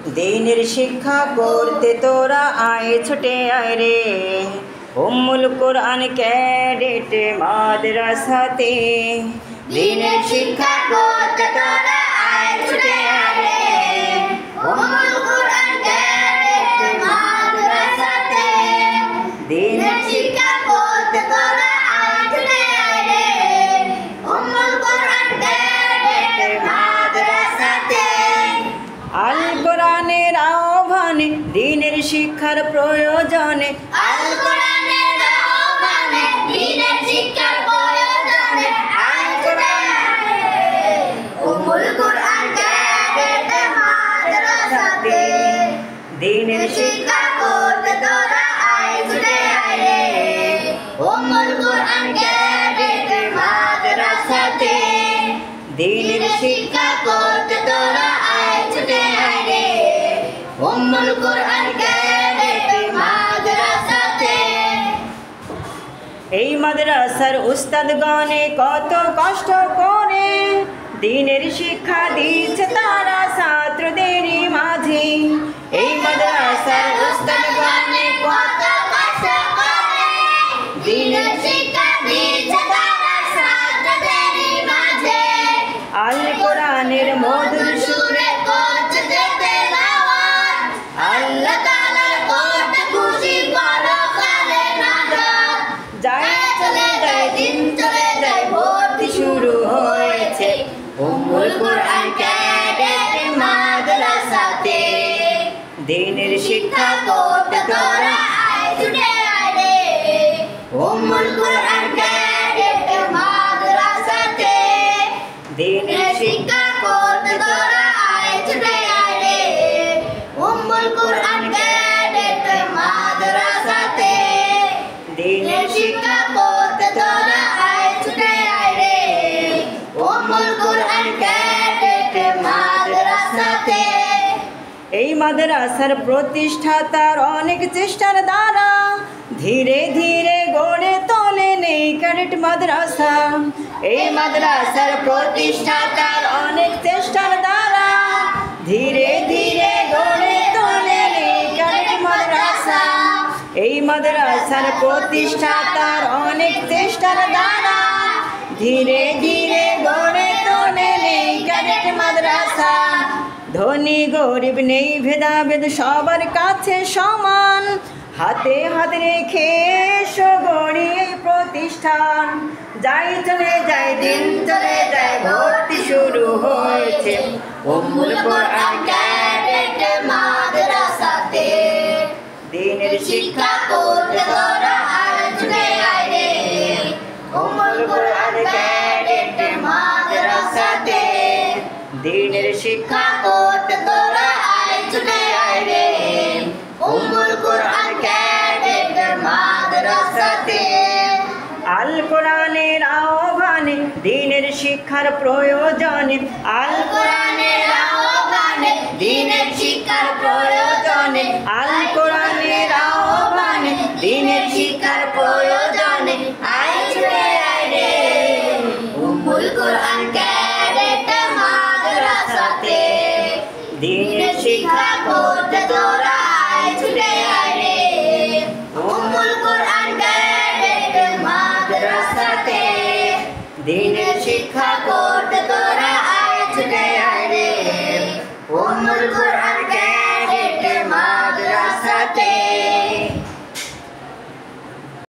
দিনের শিক্ষা করতে তোরা আয় ছুটে আয় রে, উম্মুল কোরআন ক্যাডেট মাদ্রাসাতে। দিনের শিক্ষা করতে তোরা আয় ছুটে আয় রে, উম্মুল কোরআন ক্যাডেট মাদ্রাসাতে। দিনের শিক্ষা করতে তোরা আয় ছুটে আয় রে, উম্মুল কোরআন ক্যাডেট মাদ্রাসাতে। আল কোরআনের আহ্বানে দিনের শিক্ষার প্রয়োজনে, আল কোরআনের আহ্বানে দিনের শিক্ষার প্রয়োজনে, আল কোরআনে উম্মুল কোরআন ক্যাডেট মাদ্রাসাতে। দিনের শিক্ষা করতে তোরা আয় ছুটে আয় রে, উম্মুল কোরআন ক্যাডেট মাদ্রাসাতে। দিনের শিক্ষা করতে তোরা আয় ছুটে আয় রে, উম্মুল কোরআন ক্যাডেট মাদ্রাসাতে। এই মাদ্রাসার উস্তাদগণে কত কষ্ট করে দিনের শিক্ষা দিচ্ছে তারা ছাত্রদেরই মাঝে। এই মাদ্রাসার উস্তাদগণে কত কষ্ট করে দিনের শিক্ষা দিচ্ছে তারা ছাত্রদেরই মাঝে। আল কোরআনের মধুর সুরে করছে তেলাওয়াত, আল্লাহ তাআলার করতে খুশি পরকালে নাজাত। যায় চলে যায় দিন চলে যায় ভর্তি শুরু হয়েছে উম্মুল কোরআন ক্যাডেট মাদ্রাসাতে। দিনের শিক্ষা করতে তোরা আয় ছুটে আয় রে, উম্মুল কোরআন ক্যাডেট মাদ্রাসাতে। দিনের শিক্ষা করতে তোরা আয় ছুটে আয় রে, উম্মুল কোরআন ক্যাডেট মাদ্রাসাতে। দিনের শিক্ষা করতে তোরা আয় ছুটে আয় রে, উম্মুল কোরআন ক্যাডেট মাদ্রাসাতে। এই মাদ্রাসার প্রতিষ্ঠাতার অনেক চেষ্টার দ্বারা ধীরে ধীরে গড়ে তোলেন এই ক্যাডেট মাদ্রাসা। এই মাদ্রাসার প্রতিষ্ঠাতার অনেক চেষ্টার দ্বারা ধীরে ধীরে গড়ে তোলেন এই ক্যাডেট মাদ্রাসা। এই মাদ্রাসার প্রতিষ্ঠাতার অনেক চেষ্টার দ্বারা ধীরে ধীরে গড়ে তোলেন এই ক্যাডেট মাদ্রাসা। ধনী গরিব নেই ভেদাভেদ সবার কাছে সমান, হাতে হাত রেখে এসো গড়ি এই প্রতিষ্ঠান। যাই চলে যায় দিন চলে যায় ভর্তি শুরু হয়েছে উম্মুল কোরআন ক্যাডেট মাদ্রাসাতে। দিনের শিক্ষা করতে তোরা আয় ছুটে আয় রে, উম্মুল কোরআন ক্যাডেট মাদ্রাসাতে। দিনের শিক্ষা করতে তোরা আয় ছুটে আয় রে, উম্মুল কোরআন ক্যাডেট মাদ্রাসাতে। আল কোরআনের আহ্বানে দিনের শিক্ষার প্রয়োজনে, আল কোরআনের আহ্বানে দিনের শিক্ষার প্রয়োজনে, আল কোরআনের আহ্বানে দিনের শিক্ষার প্রয়োজনে, আয় ছুটে আয় রে, উম্মুল কোরআন ক্যাডেট মাদ্রাসাতে। দিনের শিক্ষা করতে তোরা আয় ছুটে আয় রে, উম্মুল কোরআন ক্যাডেট মাদ্রাসাতে। দিনের শিক্ষা করতে তোরা আয় ছুটে আয় রে, উম্মুল কোরআন ক্যাডেট মাদ্রাসাতে।